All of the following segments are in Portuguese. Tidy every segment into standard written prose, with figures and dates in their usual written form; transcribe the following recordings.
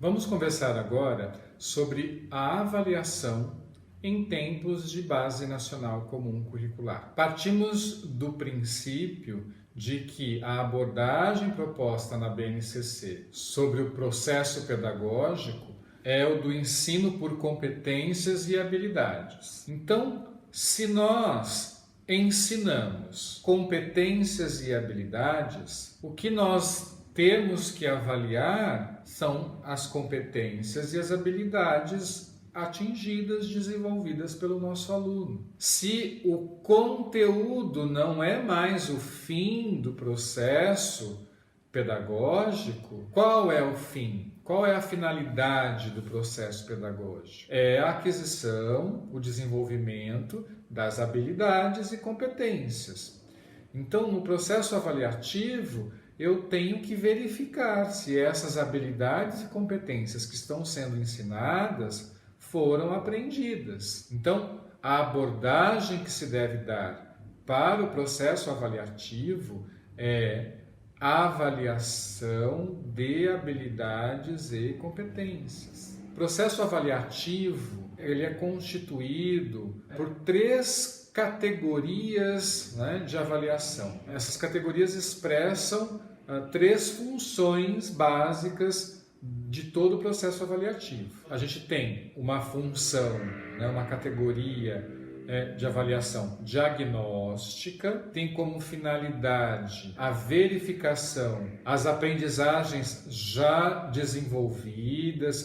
Vamos conversar agora sobre a avaliação em tempos de Base Nacional Comum Curricular. Partimos do princípio de que a abordagem proposta na BNCC sobre o processo pedagógico é o do ensino por competências e habilidades. Então, se nós ensinamos competências e habilidades, o que nós temos que avaliar são as competências e as habilidades atingidas, desenvolvidas pelo nosso aluno. Se o conteúdo não é mais o fim do processo pedagógico, qual é o fim? Qual é a finalidade do processo pedagógico? É a aquisição, o desenvolvimento das habilidades e competências. Então, no processo avaliativo, eu tenho que verificar se essas habilidades e competências que estão sendo ensinadas foram aprendidas. Então, a abordagem que se deve dar para o processo avaliativo é a avaliação de habilidades e competências. O processo avaliativo ele é constituído por três categorias, de avaliação. Essas categorias expressam três funções básicas de todo o processo avaliativo. A gente tem uma função, uma categoria de avaliação diagnóstica, tem como finalidade a verificação, as aprendizagens já desenvolvidas,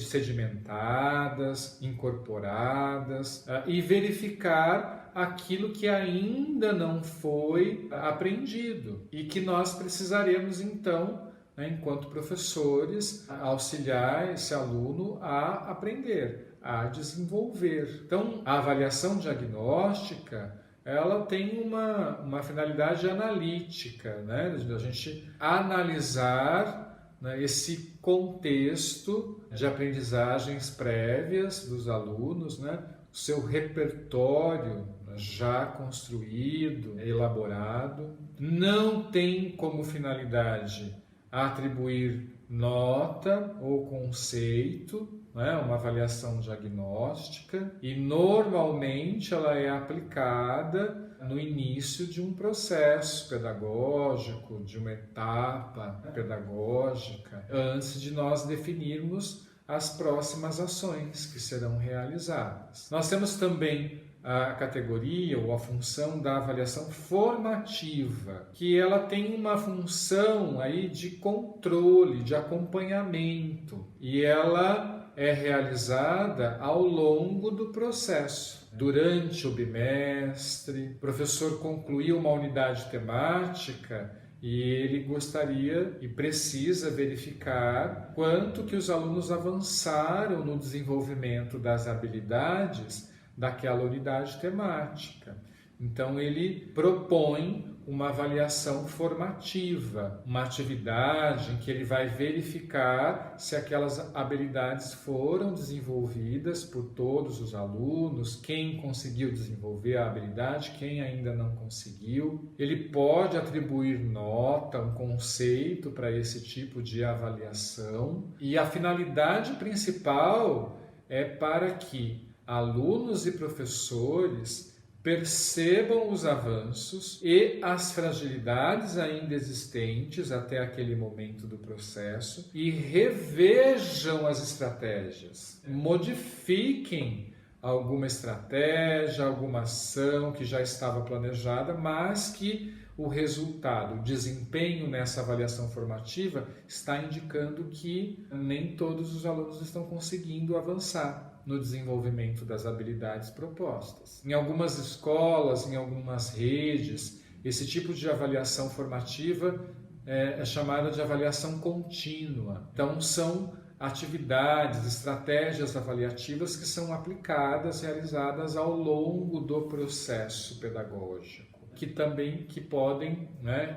sedimentadas, incorporadas, e verificar aquilo que ainda não foi aprendido e que nós precisaremos então, enquanto professores, auxiliar esse aluno a aprender, a desenvolver. Então, a avaliação diagnóstica, ela tem uma finalidade analítica, da gente analisar esse contexto de aprendizagens prévias dos alunos, o seu repertório já construído, elaborado. Não tem como finalidade atribuir nota ou conceito, uma avaliação diagnóstica, e normalmente ela é aplicada no início de um processo pedagógico, de uma etapa pedagógica, antes de nós definirmos as próximas ações que serão realizadas. Nós temos também a categoria ou a função da avaliação formativa, que ela tem uma função aí de controle, de acompanhamento, e ela é realizada ao longo do processo. Durante o bimestre, o professor concluiu uma unidade temática e ele gostaria e precisa verificar quanto que os alunos avançaram no desenvolvimento das habilidades daquela unidade temática. Então, ele propõe uma avaliação formativa, uma atividade em que ele vai verificar se aquelas habilidades foram desenvolvidas por todos os alunos, quem conseguiu desenvolver a habilidade, quem ainda não conseguiu. Ele pode atribuir nota, um conceito para esse tipo de avaliação, e a finalidade principal é para que alunos e professores percebam os avanços e as fragilidades ainda existentes até aquele momento do processo e revejam as estratégias, modifiquem alguma estratégia, alguma ação que já estava planejada, mas que o resultado, o desempenho nessa avaliação formativa está indicando que nem todos os alunos estão conseguindo avançar no desenvolvimento das habilidades propostas. Em algumas escolas, em algumas redes, esse tipo de avaliação formativa é chamada de avaliação contínua. Então, são atividades, estratégias avaliativas que são aplicadas, realizadas ao longo do processo pedagógico, que podem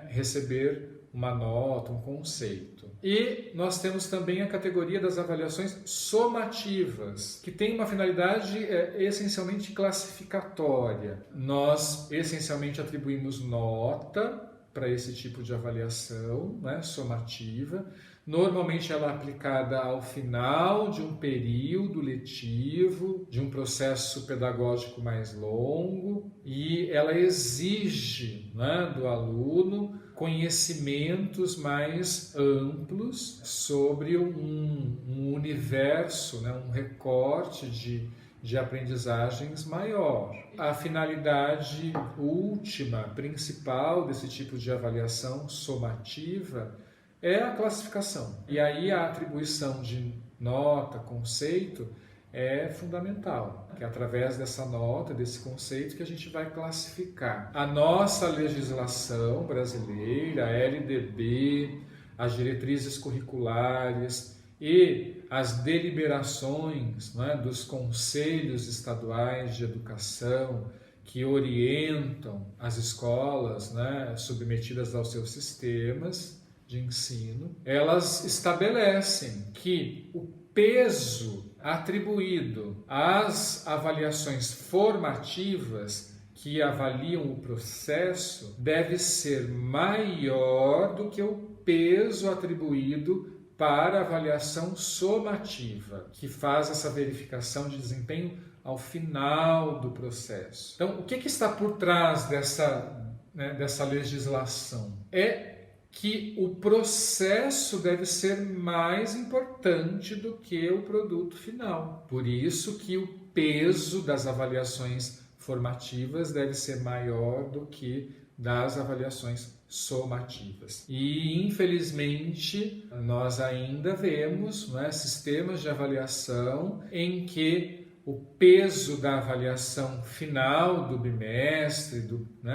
receber uma nota, um conceito. E nós temos também a categoria das avaliações somativas, que tem uma finalidade essencialmente classificatória. Nós essencialmente atribuímos nota para esse tipo de avaliação, né, somativa. Normalmente ela é aplicada ao final de um período letivo, de um processo pedagógico mais longo, e ela exige, né, do aluno conhecimentos mais amplos sobre um universo, né, um recorte de aprendizagens maior. A finalidade última, principal desse tipo de avaliação somativa é a classificação. E aí a atribuição de nota, conceito, é fundamental, que é através dessa nota, desse conceito, que a gente vai classificar. A nossa legislação brasileira, a LDB, as diretrizes curriculares e as deliberações, né, dos conselhos estaduais de educação que orientam as escolas, né, submetidas aos seus sistemas de ensino, elas estabelecem que o peso atribuído às avaliações formativas que avaliam o processo deve ser maior do que o peso atribuído para a avaliação somativa, que faz essa verificação de desempenho ao final do processo. Então, o que está por trás dessa legislação? É que o processo deve ser mais importante do que o produto final. Por isso que o peso das avaliações formativas deve ser maior do que das avaliações somativas. E, infelizmente, nós ainda vemos, né, sistemas de avaliação em que o peso da avaliação final do bimestre,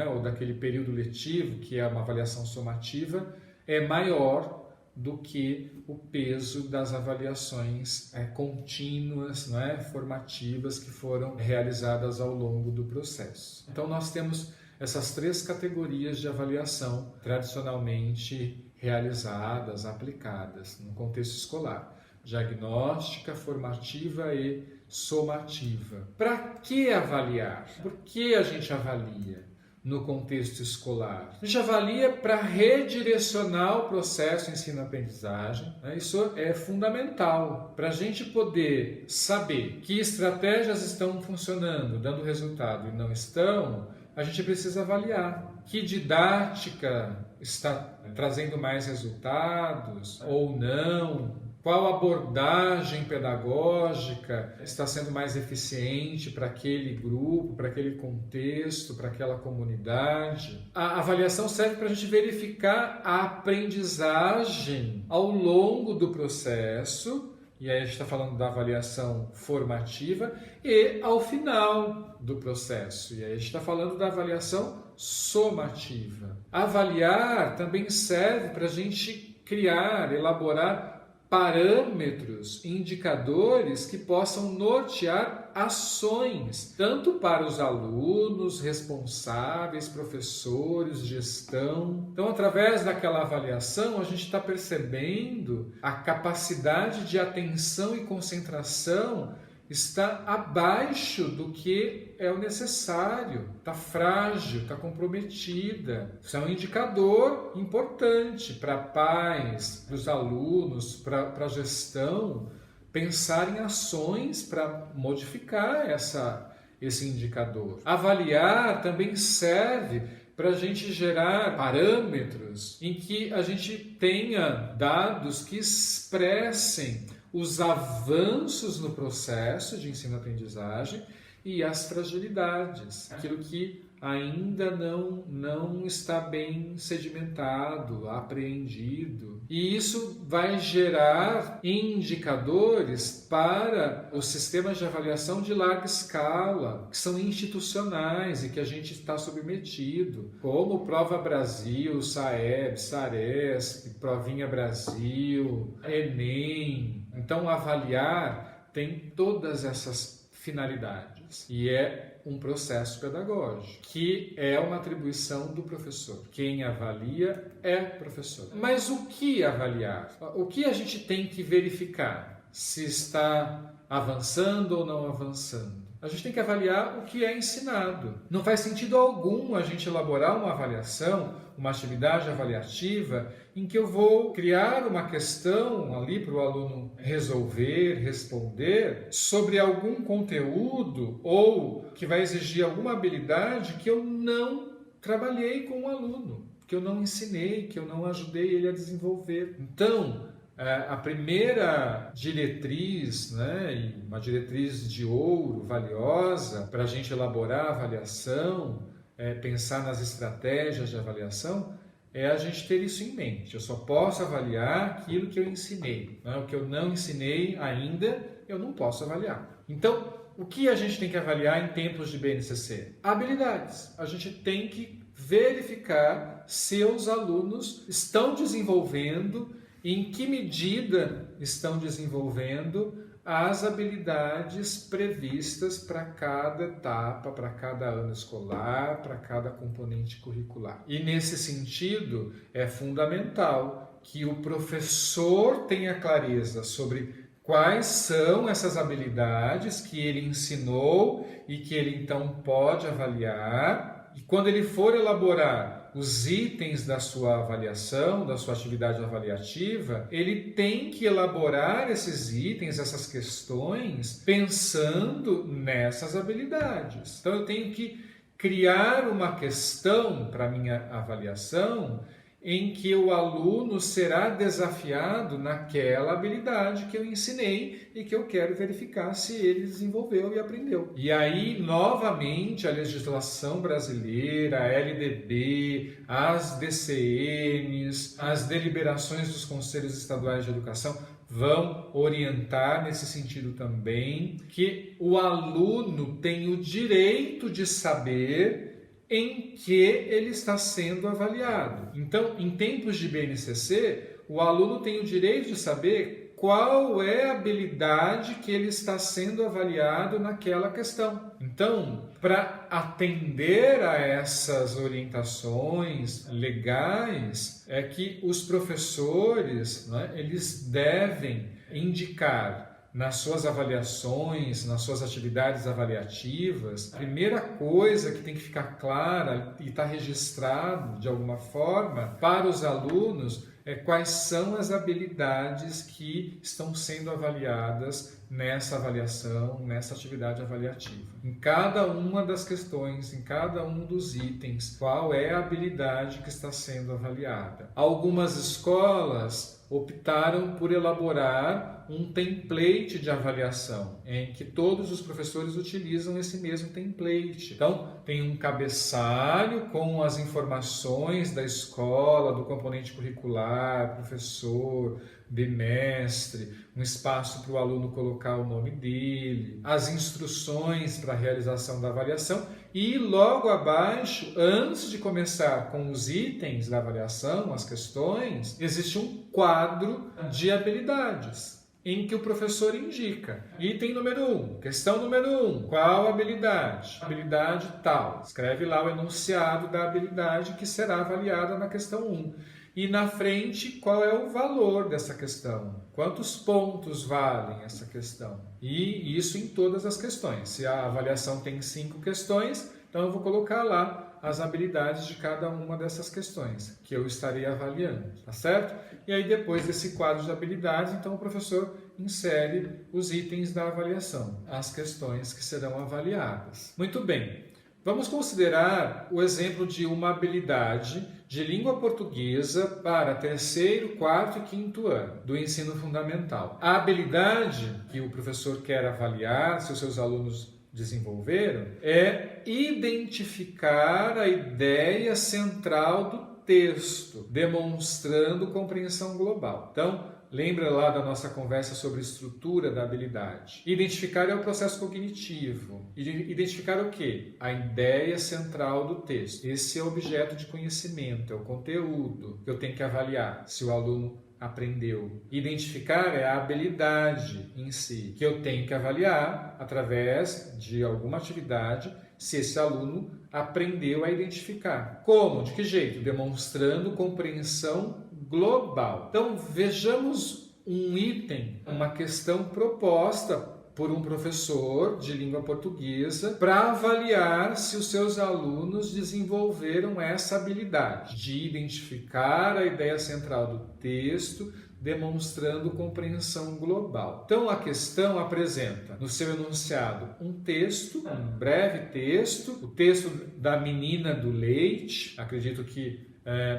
ou daquele período letivo, que é uma avaliação somativa, é maior do que o peso das avaliações contínuas, formativas, que foram realizadas ao longo do processo. Então, nós temos essas 3 categorias de avaliação tradicionalmente realizadas, aplicadas no contexto escolar: diagnóstica, formativa e somativa. Para que avaliar? Por que a gente avalia no contexto escolar? A gente avalia para redirecionar o processo ensino-aprendizagem. Isso é fundamental para a gente poder saber que estratégias estão funcionando, dando resultado, e não estão. A gente precisa avaliar que didática está trazendo mais resultados ou não. Qual abordagem pedagógica está sendo mais eficiente para aquele grupo, para aquele contexto, para aquela comunidade? A avaliação serve para a gente verificar a aprendizagem ao longo do processo, e aí a gente está falando da avaliação formativa, e ao final do processo, e aí a gente está falando da avaliação somativa. Avaliar também serve para a gente criar, elaborar parâmetros, indicadores que possam nortear ações, tanto para os alunos, responsáveis, professores, gestão. Então, através daquela avaliação, a gente está percebendo a capacidade de atenção e concentração está abaixo do que é o necessário, está frágil, está comprometida. Isso é um indicador importante para pais, para os alunos, para a gestão, pensar em ações para modificar esse indicador. Avaliar também serve para a gente gerar parâmetros em que a gente tenha dados que expressem os avanços no processo de ensino-aprendizagem e as fragilidades, aquilo que ainda não está bem sedimentado, apreendido. E isso vai gerar indicadores para os sistemas de avaliação de larga escala, que são institucionais e que a gente está submetido, como Prova Brasil, SAEB, SARESP, Provinha Brasil, Enem. Então, avaliar tem todas essas finalidades e é um processo pedagógico, que é uma atribuição do professor. Quem avalia é professor. Mas o que avaliar? O que a gente tem que verificar? Se está avançando ou não avançando? A gente tem que avaliar o que é ensinado. Não faz sentido algum a gente elaborar uma avaliação, uma atividade avaliativa, em que eu vou criar uma questão ali para o aluno resolver, responder sobre algum conteúdo ou que vai exigir alguma habilidade que eu não trabalhei com o aluno, que eu não ensinei, que eu não ajudei ele a desenvolver. Então, a primeira diretriz, né, e uma diretriz de ouro, valiosa, para a gente elaborar a avaliação, pensar nas estratégias de avaliação, é a gente ter isso em mente. Eu só posso avaliar aquilo que eu ensinei. Né? O que eu não ensinei ainda, eu não posso avaliar. Então, o que a gente tem que avaliar em tempos de BNCC? Habilidades. A gente tem que verificar se os alunos estão desenvolvendo, em que medida estão desenvolvendo as habilidades previstas para cada etapa, para cada ano escolar, para cada componente curricular. E nesse sentido, é fundamental que o professor tenha clareza sobre quais são essas habilidades que ele ensinou e que ele então pode avaliar. E quando ele for elaborar os itens da sua avaliação, da sua atividade avaliativa, ele tem que elaborar esses itens, essas questões, pensando nessas habilidades. Então eu tenho que criar uma questão para a minha avaliação em que o aluno será desafiado naquela habilidade que eu ensinei e que eu quero verificar se ele desenvolveu e aprendeu. E aí, novamente, a legislação brasileira, a LDB, as DCNs, as deliberações dos Conselhos Estaduais de Educação vão orientar nesse sentido também, que o aluno tem o direito de saber em que ele está sendo avaliado. Então, em tempos de BNCC, o aluno tem o direito de saber qual é a habilidade que ele está sendo avaliado naquela questão. Então, para atender a essas orientações legais, é que os professores, né, eles devem indicar nas suas avaliações, nas suas atividades avaliativas, a primeira coisa que tem que ficar clara e está registrado de alguma forma para os alunos é quais são as habilidades que estão sendo avaliadas nessa avaliação, nessa atividade avaliativa. Em cada uma das questões, em cada um dos itens, qual é a habilidade que está sendo avaliada. Algumas escolas optaram por elaborar um template de avaliação, em que todos os professores utilizam esse mesmo template. Então, tem um cabeçalho com as informações da escola, do componente curricular, professor, bimestre, um espaço para o aluno colocar o nome dele, as instruções para a realização da avaliação e logo abaixo, antes de começar com os itens da avaliação, as questões, existe um quadro de habilidades em que o professor indica. Item número 1, questão número 1, qual habilidade? Habilidade tal. Escreve lá o enunciado da habilidade que será avaliada na questão 1. E na frente, qual é o valor dessa questão? Quantos pontos valem essa questão? E isso em todas as questões. Se a avaliação tem 5 questões, então eu vou colocar lá as habilidades de cada uma dessas questões que eu estarei avaliando, tá certo? E aí depois desse quadro de habilidades, então o professor insere os itens da avaliação, as questões que serão avaliadas. Muito bem, vamos considerar o exemplo de uma habilidade de língua portuguesa para terceiro, quarto e quinto ano do ensino fundamental. A habilidade que o professor quer avaliar, se os seus alunos desenvolveram, é identificar a ideia central do texto, demonstrando compreensão global. Então, lembra lá da nossa conversa sobre estrutura da habilidade. Identificar é o processo cognitivo. Identificar o quê? A ideia central do texto. Esse é o objeto de conhecimento, é o conteúdo que eu tenho que avaliar se o aluno aprendeu. Identificar é a habilidade em si, que eu tenho que avaliar através de alguma atividade se esse aluno aprendeu a identificar. Como? De que jeito? Demonstrando compreensão global. Então, vejamos um item, uma questão proposta por um professor de língua portuguesa para avaliar se os seus alunos desenvolveram essa habilidade de identificar a ideia central do texto, demonstrando compreensão global. Então, a questão apresenta no seu enunciado um texto, um breve texto, o texto da menina do leite. Acredito que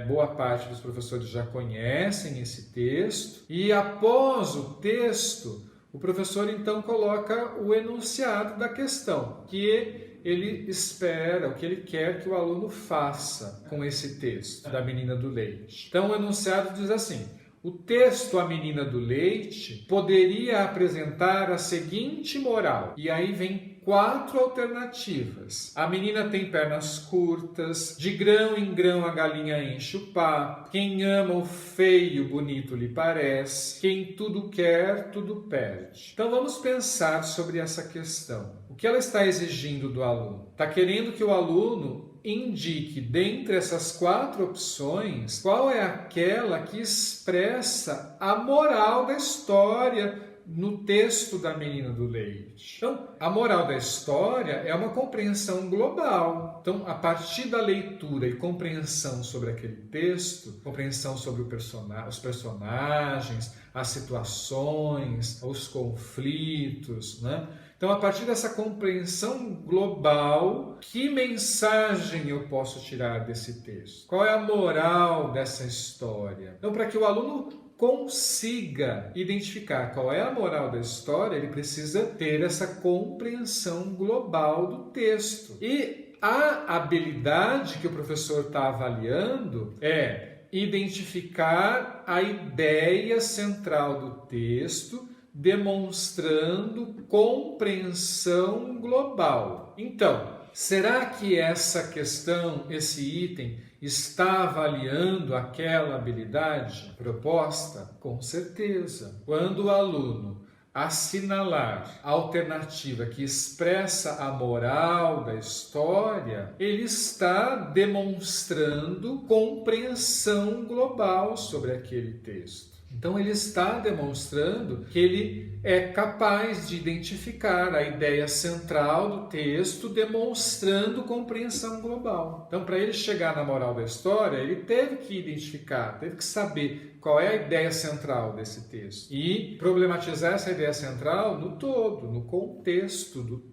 boa parte dos professores já conhecem esse texto. E após o texto, o professor então coloca o enunciado da questão, que ele espera, o que ele quer que o aluno faça com esse texto da menina do leite. Então, o enunciado diz assim: o texto A Menina do Leite poderia apresentar a seguinte moral. E aí vem 4 alternativas. A menina tem pernas curtas, de grão em grão a galinha enche o papo, quem ama o feio, bonito lhe parece, quem tudo quer, tudo perde. Então vamos pensar sobre essa questão. O que ela está exigindo do aluno? Está querendo que o aluno indique, dentre essas 4 opções, qual é aquela que expressa a moral da história no texto da menina do leite. Então, a moral da história é uma compreensão global. Então, a partir da leitura e compreensão sobre aquele texto, compreensão sobre os personagens, as situações, os conflitos, né? Então, a partir dessa compreensão global, que mensagem eu posso tirar desse texto? Qual é a moral dessa história? Então, para que o aluno consiga identificar qual é a moral da história, ele precisa ter essa compreensão global do texto. E a habilidade que o professor está avaliando é identificar a ideia central do texto, demonstrando compreensão global. Então, será que essa questão, esse item, está avaliando aquela habilidade proposta? Com certeza. Quando o aluno assinalar a alternativa que expressa a moral da história, ele está demonstrando compreensão global sobre aquele texto. Então, ele está demonstrando que ele é capaz de identificar a ideia central do texto, demonstrando compreensão global. Então, para ele chegar na moral da história, ele teve que identificar, teve que saber qual é a ideia central desse texto e problematizar essa ideia central no todo, no contexto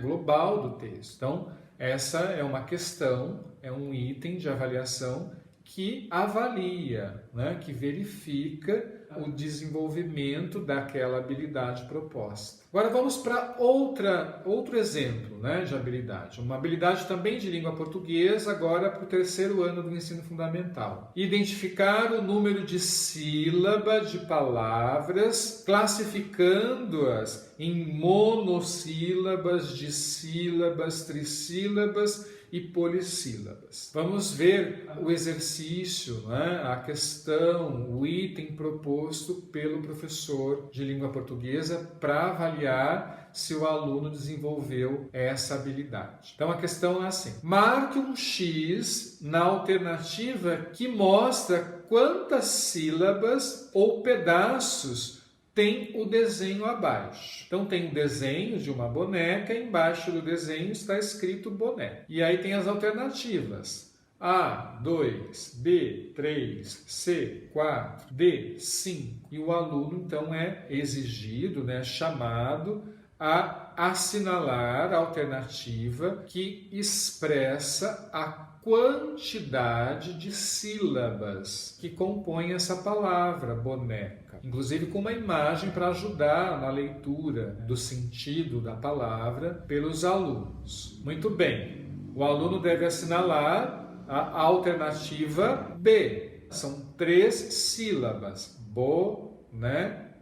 global do texto. Então, essa é uma questão, é um item de avaliação que avalia, que verifica o desenvolvimento daquela habilidade proposta. Agora vamos para outro exemplo de habilidade. Uma habilidade também de língua portuguesa, agora para o 3º ano do ensino fundamental. Identificar o número de sílabas de palavras, classificando-as em monossílabas, dissílabas, trissílabas e polissílabas. Vamos ver o exercício, a questão, o item proposto pelo professor de língua portuguesa para avaliar se o aluno desenvolveu essa habilidade. Então a questão é assim: marque um X na alternativa que mostra quantas sílabas ou pedaços tem o desenho abaixo. Então tem um desenho de uma boneca, e embaixo do desenho está escrito boneca. E aí tem as alternativas: A, 2, B, 3, C, 4, D, 5. E o aluno então é exigido, chamado a assinalar a alternativa que expressa a quantidade de sílabas que compõem essa palavra boneca, inclusive com uma imagem para ajudar na leitura do sentido da palavra pelos alunos. Muito bem, o aluno deve assinalar a alternativa B. São 3 sílabas. Boneca.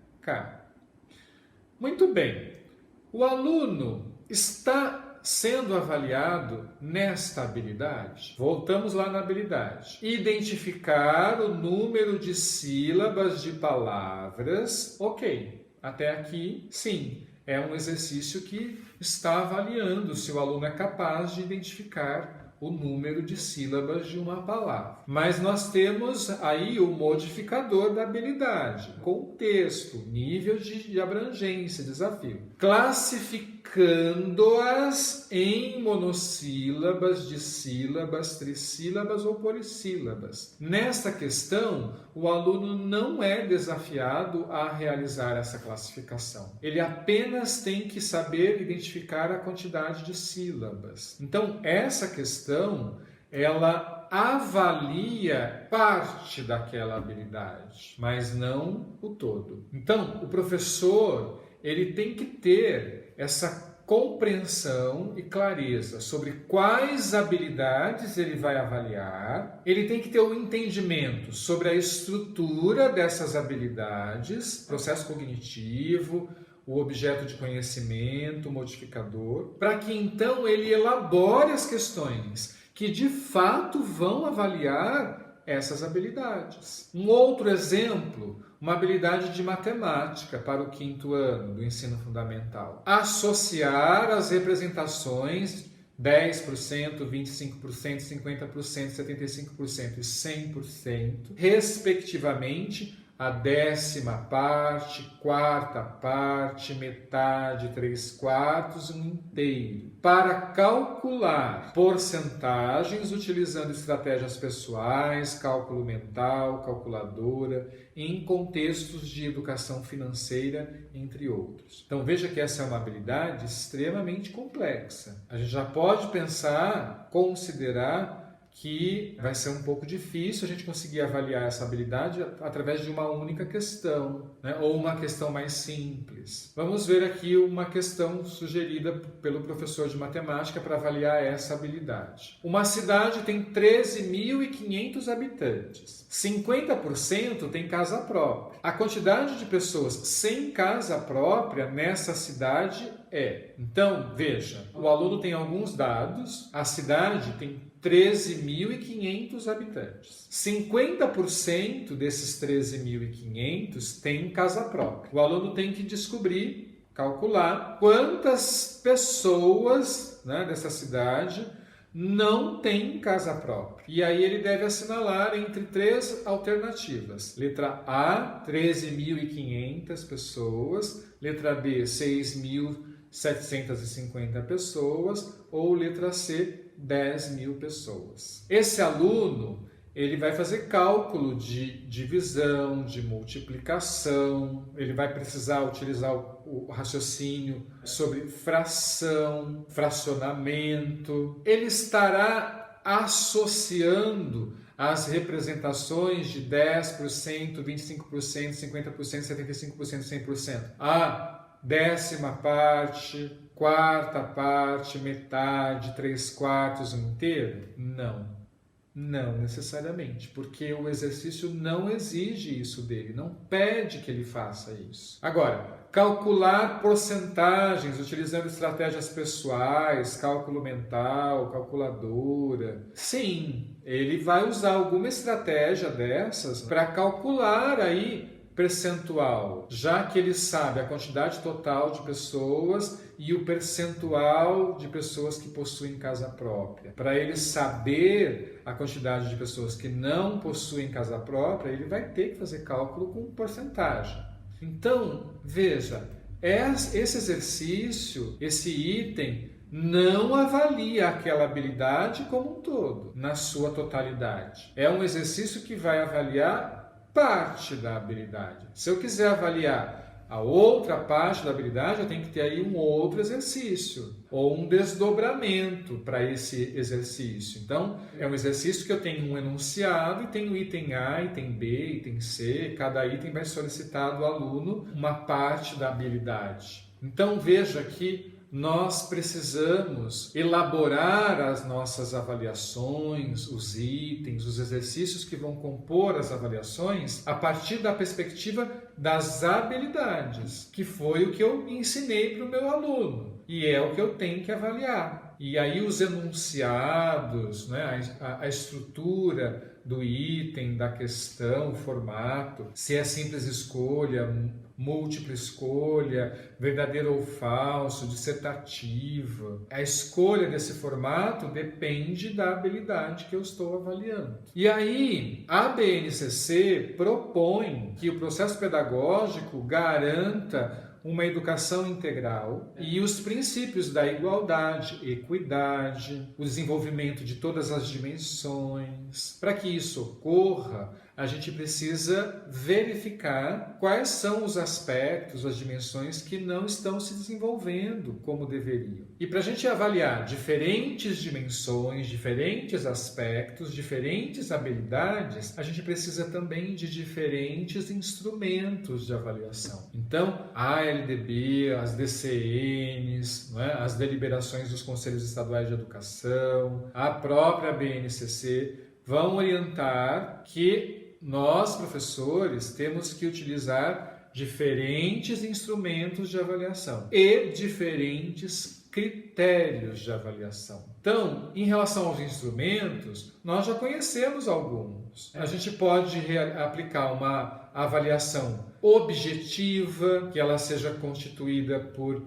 Muito bem, o aluno está sendo avaliado nesta habilidade. Voltamos lá na habilidade. Identificar o número de sílabas de palavras. Ok, até aqui, sim, é um exercício que está avaliando se o aluno é capaz de identificar o número de sílabas de uma palavra. Mas nós temos aí o modificador da habilidade, contexto, nível de abrangência, desafio. Classificando-as em monossílabas, dissílabas, trissílabas ou polissílabas. Nesta questão, o aluno não é desafiado a realizar essa classificação. Ele apenas tem que saber identificar a quantidade de sílabas. Então, essa questão, ela avalia parte daquela habilidade, mas não o todo. Então, o professor, ele tem que ter essa compreensão e clareza sobre quais habilidades ele vai avaliar. Ele tem que ter o entendimento sobre a estrutura dessas habilidades, processo cognitivo, o objeto de conhecimento, o modificador, para que então ele elabore as questões que de fato vão avaliar essas habilidades. Um outro exemplo, uma habilidade de matemática para o 5º ano do ensino fundamental. Associar as representações 10%, 25%, 50%, 75% e 100%, respectivamente, a 10ª parte, 4ª parte, metade, 3/4, 1/3, para calcular porcentagens utilizando estratégias pessoais, cálculo mental, calculadora, em contextos de educação financeira, entre outros. Então veja que essa é uma habilidade extremamente complexa. A gente já pode pensar, considerar que vai ser um pouco difícil a gente conseguir avaliar essa habilidade através de uma única questão, né? Ou uma questão mais simples. Vamos ver aqui uma questão sugerida pelo professor de matemática para avaliar essa habilidade. Uma cidade tem 13.500 habitantes. 50% tem casa própria. A quantidade de pessoas sem casa própria nessa cidade é. Então, veja, o aluno tem alguns dados, a cidade tem 13.500 habitantes. 50% desses 13.500 tem casa própria. O aluno tem que descobrir, calcular quantas pessoas, né, dessa cidade não têm casa própria. E aí ele deve assinalar entre 3 alternativas. Letra A, 13.500 pessoas. Letra B, 6.750 pessoas. Ou letra C, 10.000 pessoas. Esse aluno, ele vai fazer cálculo de divisão, de multiplicação, ele vai precisar utilizar o raciocínio sobre fração, fracionamento. Ele estará associando as representações de 10%, 25%, 50%, 75%, 100% a 10ª parte, 4ª parte, metade, 3/4, 1/3? Não. Não necessariamente, porque o exercício não exige isso dele, não pede que ele faça isso. Agora, calcular porcentagens utilizando estratégias pessoais, cálculo mental, calculadora. Sim, ele vai usar alguma estratégia dessas para calcular aí percentual, já que ele sabe a quantidade total de pessoas e o percentual de pessoas que possuem casa própria. Para ele saber a quantidade de pessoas que não possuem casa própria, ele vai ter que fazer cálculo com porcentagem. Então, veja, esse exercício, esse item, não avalia aquela habilidade como um todo, na sua totalidade. É um exercício que vai avaliar parte da habilidade. Se eu quiser avaliar a outra parte da habilidade, eu tenho que ter aí um outro exercício ou um desdobramento para esse exercício. Então, é um exercício que eu tenho um enunciado e tenho item A, item B, item C. Cada item vai solicitar do aluno uma parte da habilidade. Então, veja que nós precisamos elaborar as nossas avaliações, os itens, os exercícios que vão compor as avaliações a partir da perspectiva das habilidades, que foi o que eu ensinei para o meu aluno e é o que eu tenho que avaliar. E aí os enunciados, né, a estrutura do item, da questão, o formato, se é simples escolha, múltipla escolha, verdadeiro ou falso, dissertativa. A escolha desse formato depende da habilidade que eu estou avaliando. E aí, a BNCC propõe que o processo pedagógico garanta uma educação integral e os princípios da igualdade, equidade, o desenvolvimento de todas as dimensões. Para que isso ocorra, a gente precisa verificar quais são os aspectos, as dimensões que não estão se desenvolvendo como deveriam. E para a gente avaliar diferentes dimensões, diferentes aspectos, diferentes habilidades, a gente precisa também de diferentes instrumentos de avaliação. Então, a LDB, as DCNs, não é? As deliberações dos Conselhos Estaduais de Educação, a própria BNCC vão orientar que nós, professores, temos que utilizar diferentes instrumentos de avaliação e diferentes critérios de avaliação. Então, em relação aos instrumentos, nós já conhecemos alguns. A gente pode aplicar uma avaliação objetiva, que ela seja constituída por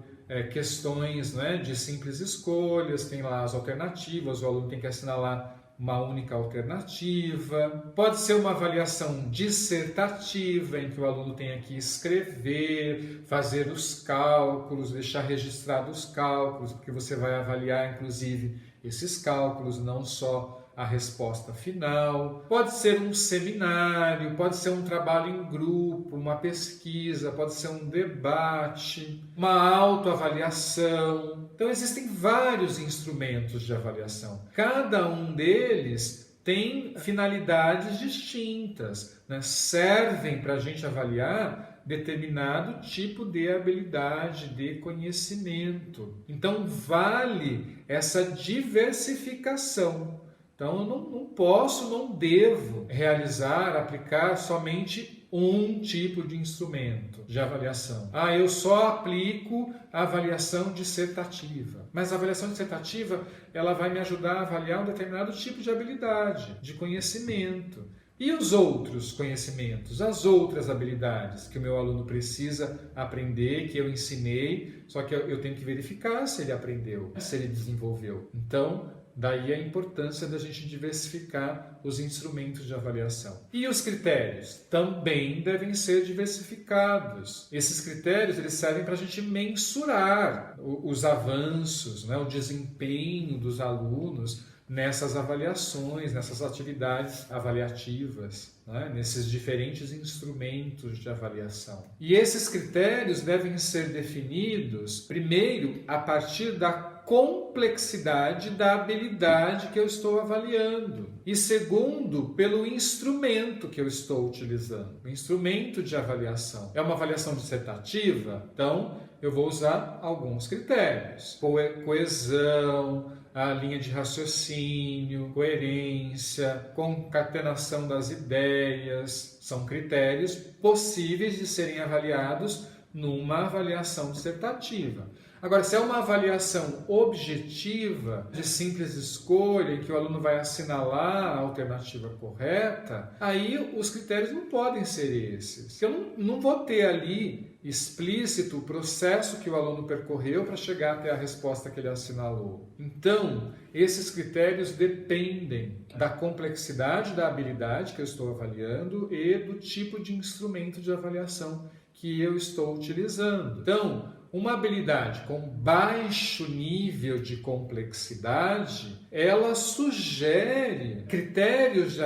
questões, né, de simples escolhas, tem lá as alternativas, o aluno tem que assinalar uma única alternativa. Pode ser uma avaliação dissertativa, em que o aluno tenha que escrever, fazer os cálculos, deixar registrados os cálculos, porque você vai avaliar, inclusive, esses cálculos, não só a resposta final. Pode ser um seminário, pode ser um trabalho em grupo, uma pesquisa, pode ser um debate, uma autoavaliação. Então, existem vários instrumentos de avaliação. Cada um deles tem finalidades distintas, né? Servem para a gente avaliar determinado tipo de habilidade, de conhecimento. Então, vale essa diversificação. Então, eu não posso, não devo realizar, aplicar somente um tipo de instrumento de avaliação. Eu só aplico a avaliação dissertativa. Mas a avaliação dissertativa, ela vai me ajudar a avaliar um determinado tipo de habilidade, de conhecimento. E os outros conhecimentos, as outras habilidades que o meu aluno precisa aprender, que eu ensinei, só que eu tenho que verificar se ele aprendeu, se ele desenvolveu. Então, daí a importância da gente diversificar os instrumentos de avaliação. E os critérios também devem ser diversificados. Esses critérios, eles servem para a gente mensurar os avanços, né, o desempenho dos alunos nessas avaliações, nessas atividades avaliativas, né, nesses diferentes instrumentos de avaliação. E esses critérios devem ser definidos, primeiro, a partir da complexidade da habilidade que eu estou avaliando. E segundo, pelo instrumento que eu estou utilizando, o instrumento de avaliação. É uma avaliação dissertativa? Então, eu vou usar alguns critérios. Coesão, a linha de raciocínio, coerência, concatenação das ideias, são critérios possíveis de serem avaliados numa avaliação dissertativa. Agora, se é uma avaliação objetiva, de simples escolha, em que o aluno vai assinalar a alternativa correta, aí os critérios não podem ser esses. Eu não vou ter ali explícito o processo que o aluno percorreu para chegar até a resposta que ele assinalou. Então, esses critérios dependem da complexidade da habilidade que eu estou avaliando e do tipo de instrumento de avaliação que eu estou utilizando. Então, uma habilidade com baixo nível de complexidade, ela sugere critérios de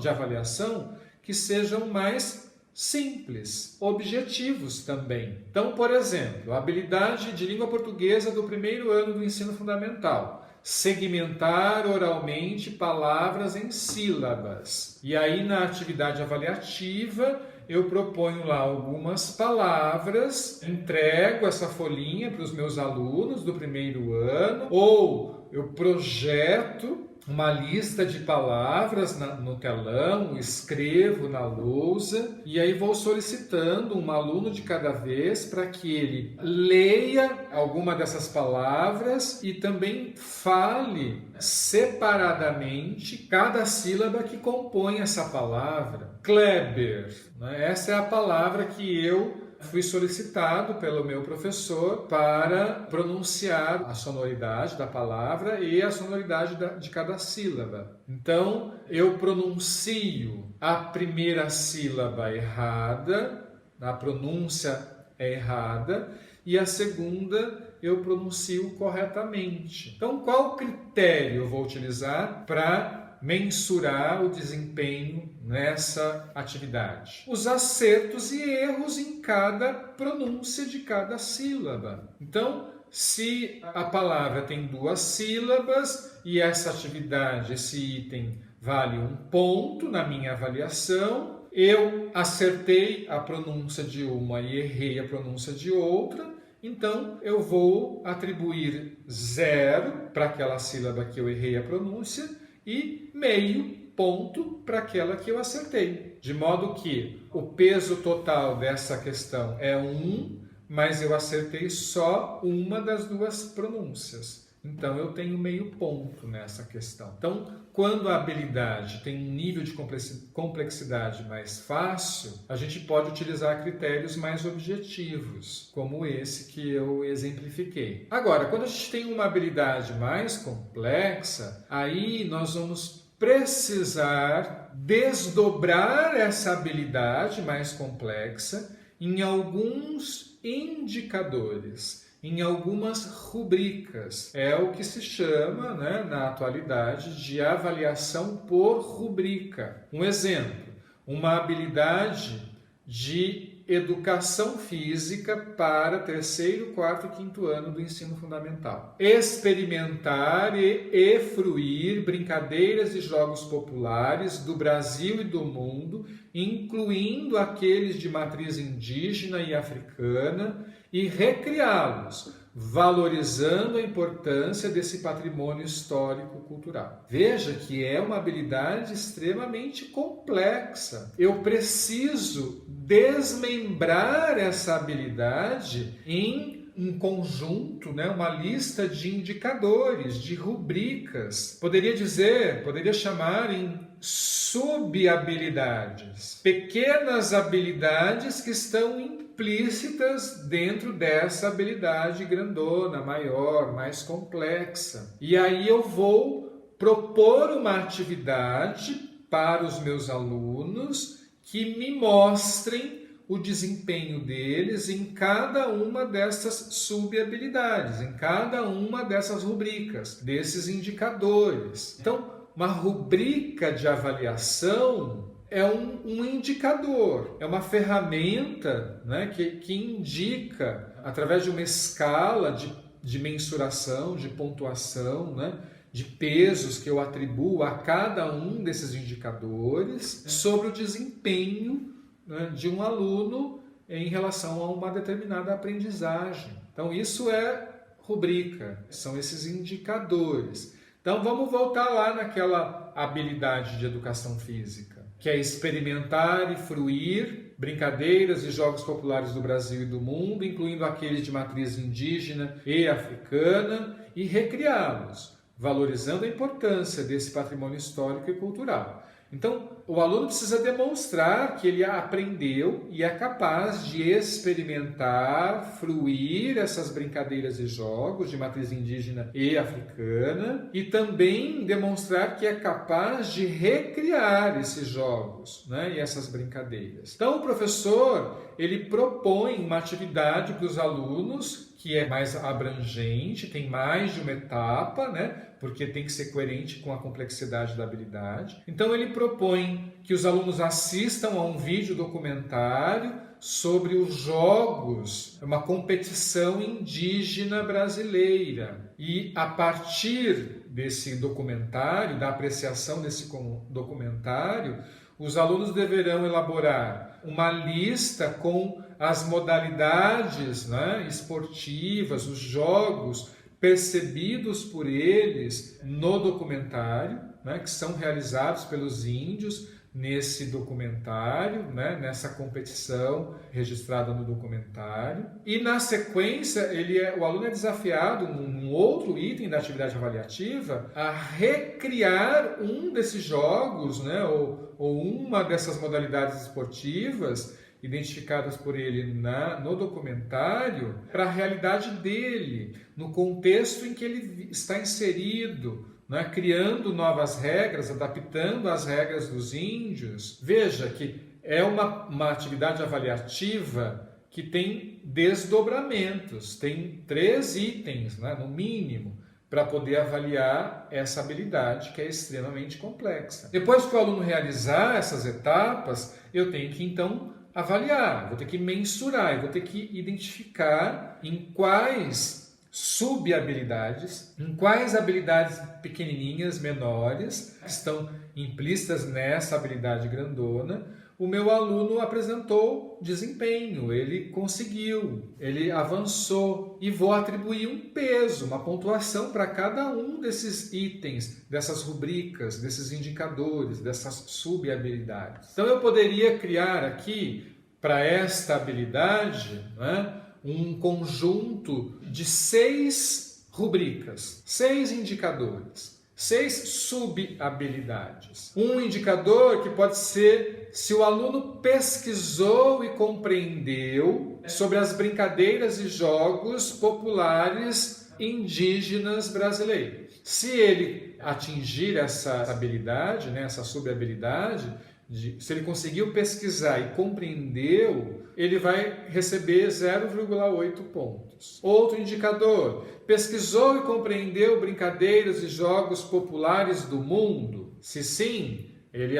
avaliação que sejam mais simples, objetivos também. Então, por exemplo, a habilidade de língua portuguesa do primeiro ano do ensino fundamental. Segmentar oralmente palavras em sílabas. E aí, na atividade avaliativa, eu proponho lá algumas palavras, entrego essa folhinha para os meus alunos do primeiro ano, ou eu projeto uma lista de palavras no telão, escrevo na lousa e aí vou solicitando um aluno de cada vez para que ele leia alguma dessas palavras e também fale separadamente cada sílaba que compõe essa palavra. Kleber, né? Essa é a palavra que eu fui solicitado pelo meu professor para pronunciar a sonoridade da palavra e a sonoridade de cada sílaba. Então, eu pronuncio a primeira sílaba errada, a pronúncia é errada, e a segunda eu pronuncio corretamente. Então, qual critério eu vou utilizar para mensurar o desempenho nessa atividade? Os acertos e erros em cada pronúncia de cada sílaba. Então, se a palavra tem 2 sílabas e essa atividade, esse item, vale 1 ponto na minha avaliação, eu acertei a pronúncia de uma e errei a pronúncia de outra, então eu vou atribuir 0 para aquela sílaba que eu errei a pronúncia e meio ponto para aquela que eu acertei. De modo que o peso total dessa questão é 1, mas eu acertei só uma das 2 pronúncias. Então, eu tenho meio ponto nessa questão. Então, quando a habilidade tem um nível de complexidade mais fácil, a gente pode utilizar critérios mais objetivos, como esse que eu exemplifiquei. Agora, quando a gente tem uma habilidade mais complexa, aí nós vamos precisar desdobrar essa habilidade mais complexa em alguns indicadores, em algumas rubricas. É o que se chama, na atualidade, de avaliação por rubrica. Um exemplo, uma habilidade de educação física para 3º, 4º e 5º ano do ensino fundamental. Experimentar e fruir brincadeiras e jogos populares do Brasil e do mundo, incluindo aqueles de matriz indígena e africana, e recriá-los, valorizando a importância desse patrimônio histórico-cultural. Veja que é uma habilidade extremamente complexa. Eu preciso desmembrar essa habilidade em um conjunto, uma lista de indicadores, de rubricas. Poderia chamar em subhabilidades, pequenas habilidades que estão implícitas dentro dessa habilidade grandona, maior, mais complexa. E aí eu vou propor uma atividade para os meus alunos que me mostrem o desempenho deles em cada uma dessas subhabilidades, em cada uma dessas rubricas, desses indicadores. Então, uma rubrica de avaliação é um indicador, é uma ferramenta que indica, através de uma escala de mensuração, de pontuação, de pesos que eu atribuo a cada um desses indicadores sobre o desempenho de um aluno em relação a uma determinada aprendizagem. Então, isso é rubrica, são esses indicadores. Então, vamos voltar lá naquela habilidade de educação física, que é experimentar e fruir brincadeiras e jogos populares do Brasil e do mundo, incluindo aqueles de matriz indígena e africana, e recriá-los, valorizando a importância desse patrimônio histórico e cultural. Então, o aluno precisa demonstrar que ele aprendeu e é capaz de experimentar, fruir essas brincadeiras e jogos de matriz indígena e africana e também demonstrar que é capaz de recriar esses jogos, e essas brincadeiras. Então, o professor, ele propõe uma atividade para os alunos que é mais abrangente, tem mais de uma etapa, porque tem que ser coerente com a complexidade da habilidade. Então, ele propõe que os alunos assistam a um vídeo documentário sobre os jogos, uma competição indígena brasileira. E, a partir desse documentário, da apreciação desse documentário, os alunos deverão elaborar uma lista com as modalidades esportivas, os jogos percebidos por eles no documentário, que são realizados pelos índios nesse documentário, nessa competição registrada no documentário. E na sequência, o aluno é desafiado, num outro item da atividade avaliativa, a recriar um desses jogos, ou uma dessas modalidades esportivas identificadas por ele no documentário para a realidade dele, no contexto em que ele está inserido, né? Criando novas regras, adaptando as regras dos índios. Veja que é uma atividade avaliativa que tem desdobramentos, tem 3 itens, né, no mínimo, para poder avaliar essa habilidade que é extremamente complexa. Depois que o aluno realizar essas etapas, eu tenho que então avaliar, vou ter que mensurar, eu vou ter que identificar em quais subhabilidades, em quais habilidades pequenininhas, menores, que estão implícitas nessa habilidade grandona, o meu aluno apresentou desempenho, ele conseguiu, ele avançou e vou atribuir um peso, uma pontuação para cada um desses itens, dessas rubricas, desses indicadores, dessas subhabilidades. Então eu poderia criar aqui para esta habilidade, né, um conjunto de 6 rubricas, 6 indicadores. 6 subhabilidades. Um indicador que pode ser se o aluno pesquisou e compreendeu sobre as brincadeiras e jogos populares indígenas brasileiros. Se ele atingir essa habilidade, né, essa subhabilidade, se ele conseguiu pesquisar e compreendeu, ele vai receber 0,8 pontos. Outro indicador, pesquisou e compreendeu brincadeiras e jogos populares do mundo? Se sim, ele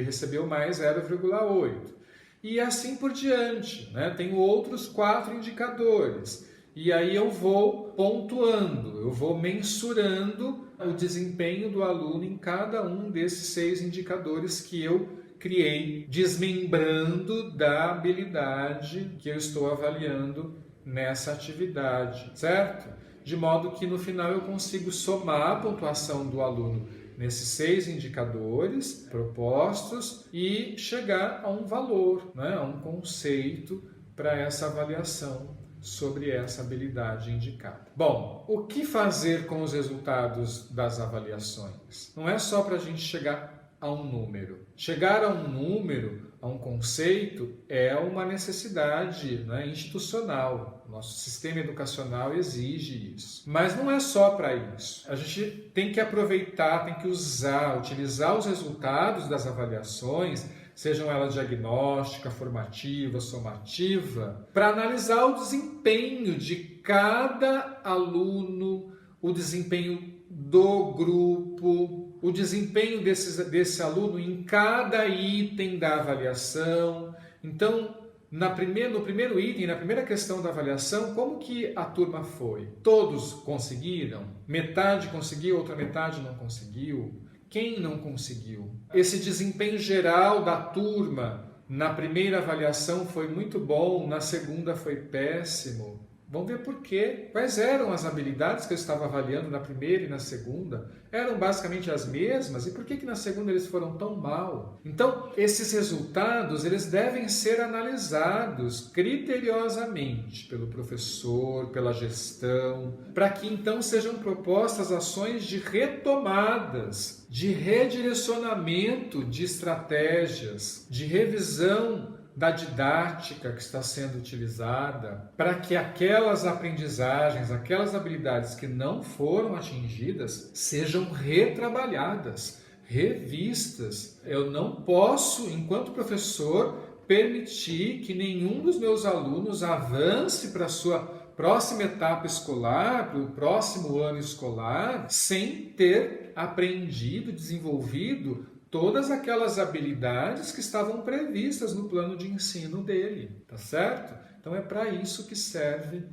recebeu mais 0,8. E assim por diante, né? Tenho outros 4 indicadores. E aí eu vou pontuando, eu vou mensurando o desempenho do aluno em cada um desses 6 indicadores que eu criei, desmembrando da habilidade que eu estou avaliando nessa atividade, certo? De modo que no final eu consigo somar a pontuação do aluno nesses 6 indicadores propostos e chegar a um valor, né? A um conceito para essa avaliação sobre essa habilidade indicada. Bom, o que fazer com os resultados das avaliações? Não é só para a gente chegar a um número. Chegar a um número, a um conceito, é uma necessidade, né, institucional. Nosso sistema educacional exige isso. Mas não é só para isso. A gente tem que aproveitar, tem que utilizar os resultados das avaliações, sejam elas diagnóstica, formativa, somativa, para analisar o desempenho de cada aluno, o desempenho do grupo, o desempenho desse aluno em cada item da avaliação. Então, no primeiro item, na primeira questão da avaliação, como que a turma foi? Todos conseguiram? Metade conseguiu, outra metade não conseguiu? Quem não conseguiu? Esse desempenho geral da turma na primeira avaliação foi muito bom, na segunda foi péssimo. Vamos ver por quê. Quais eram as habilidades que eu estava avaliando na primeira e na segunda? Eram basicamente as mesmas? E por que na segunda eles foram tão mal? Então, esses resultados eles devem ser analisados criteriosamente pelo professor, pela gestão, para que então sejam propostas ações de retomadas, de redirecionamento de estratégias, de revisão da didática que está sendo utilizada, para que aquelas aprendizagens, aquelas habilidades que não foram atingidas sejam retrabalhadas, revistas. Eu não posso, enquanto professor, permitir que nenhum dos meus alunos avance para a sua próxima etapa escolar, para o próximo ano escolar, sem ter aprendido, desenvolvido todas aquelas habilidades que estavam previstas no plano de ensino dele, tá certo? Então é para isso que servem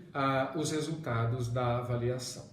os resultados da avaliação.